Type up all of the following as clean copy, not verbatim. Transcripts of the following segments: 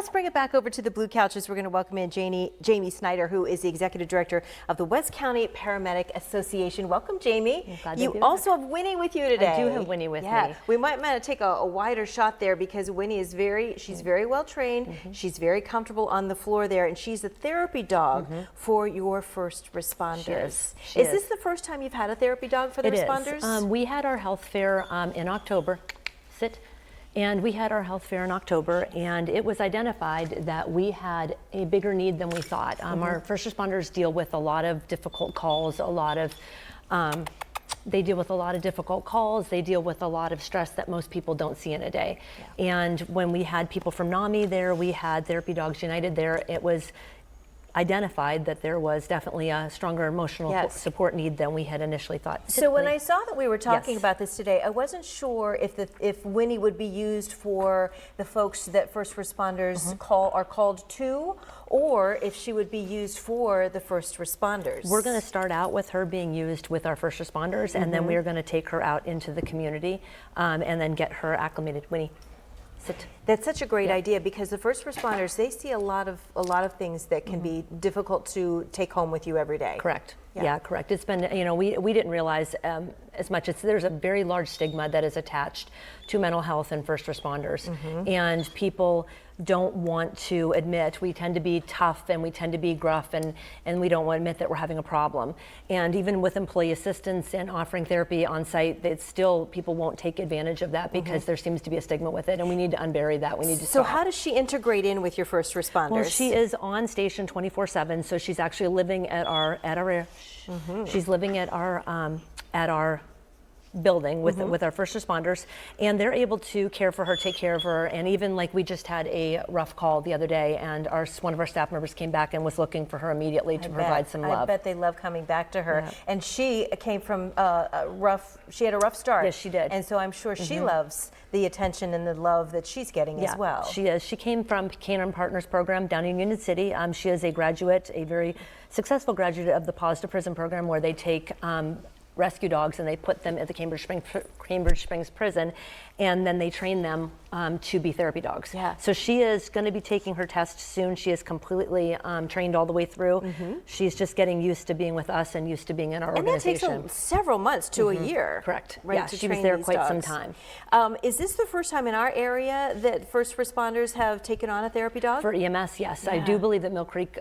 Let's bring it back over to the blue couches. We're going to welcome in Jamie Snyder, who is the Executive Director of the West County Paramedic Association. Welcome, Jamie. You also have Winnie with you today. I do have Winnie with me. We might take a wider shot there because Winnie is she's very well trained. She's very comfortable on the floor there, and she's a therapy dog for your first responders. Is this the first time you've had a therapy dog for the responders? We had our health fair in October. And we had our health fair in October, and it was identified that we had a bigger need than we thought. Our first responders deal with a lot of difficult calls, they deal with a lot of difficult calls, they deal with a lot of stress that most people don't see in a day. And when we had people from NAMI there, we had Therapy Dogs United there, it was identified that there was definitely a stronger emotional support need than we had initially thought. So when I saw that we were talking about this today, I wasn't sure if Winnie would be used for the folks that first responders are called to, or if she would be used for the first responders. We're going to start out with her being used with our first responders, and then we're going to take her out into the community and then get her acclimated. Winnie. Sit. That's such a great idea, because the first responders, they see a lot of things that can be difficult to take home with you every day. Correct. Yeah, correct. It's been, we didn't realize as much. There's a very large stigma that is attached to mental health and first responders, and people don't want to admit. We tend to be tough and we tend to be gruff, and we don't want to admit that we're having a problem. And even with employee assistance and offering therapy on site, it's still, people won't take advantage of that because there seems to be a stigma with it, and we need to unbury that. We need to So how does she integrate in with your first responders? Well, she is on station 24/7, so she's actually living at our she's living at our building with our first responders, and they're able to care for her, take care of her, and even like we just had a rough call the other day, and one of our staff members came back and was looking for her immediately to provide some love. I bet they love coming back to her. And she came from she had a rough start. Yes, she did. And so I'm sure she loves the attention and the love that she's getting as well. She is. She came from Canine Partners program down in Union City. She is a graduate, a very successful graduate of the Pause to Prison program, where they take rescue dogs and they put them at the Cambridge Springs prison, and then they train them to be therapy dogs. So she is going to be taking her test soon. She is completely trained all the way through. She's just getting used to being with us and used to being in our organization. And that takes several months to a year. Correct. Right, yeah, she was there quite some time. Is this the first time in our area that first responders have taken on a therapy dog? For EMS, yes. I do believe that Mill Creek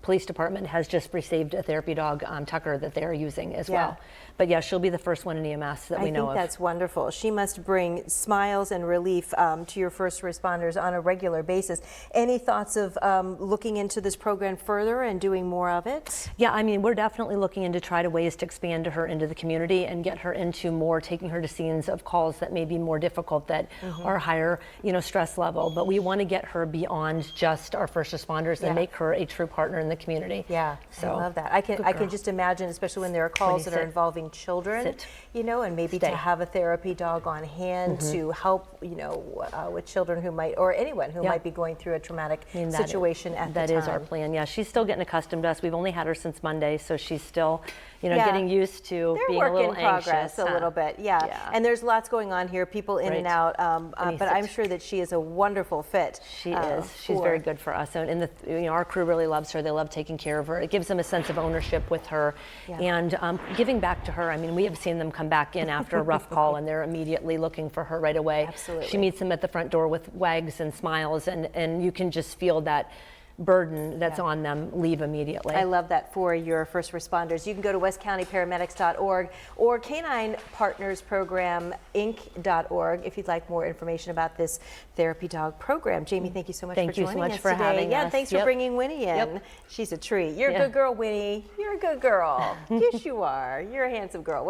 Police Department has just received a therapy dog, Tucker, that they're using as well. But yeah, she'll be the first one in EMS that we know of. I think that's wonderful. She must bring smiles and relief to your first responders on a regular basis. Any thoughts of looking into this program further and doing more of it? Yeah, I mean, we're definitely looking into ways to expand her into the community and get her into taking her to scenes of calls that may be more difficult, that are higher, stress level. But we want to get her beyond just our first responders and make her a true partner in the community. Yeah, so I love that. I can just imagine, especially when there are calls that are involving children, and maybe to have a therapy dog on hand to help, with children who might, or anyone who might be going through a traumatic situation at the time. That is our plan. Yeah, she's still getting accustomed to us. We've only had her since Monday, so she's still, getting used to being a little anxious. They're work in progress a little bit, and there's lots going on here, people in and out, but I'm sure that she is a wonderful fit. She is. She's very good for us, and our crew really loves her. They love taking care of her. It gives them a sense of ownership with her, and giving back to her. I mean, we have seen them come back in after a rough call, and they're immediately looking for her right away. Absolutely. She meets them at the front door with wags and smiles, and you can just feel that burden that's on them leave immediately. I love that for your first responders. You can go to westcountyparamedics.org or caninepartnersprograminc.org if you'd like more information about this therapy dog program. Jamie, thank you so much for joining us today. Thank you so much for having us. Thanks for bringing Winnie in. She's a treat. You're a good girl, Winnie. You're a good girl. Yes, you are. You're a handsome girl.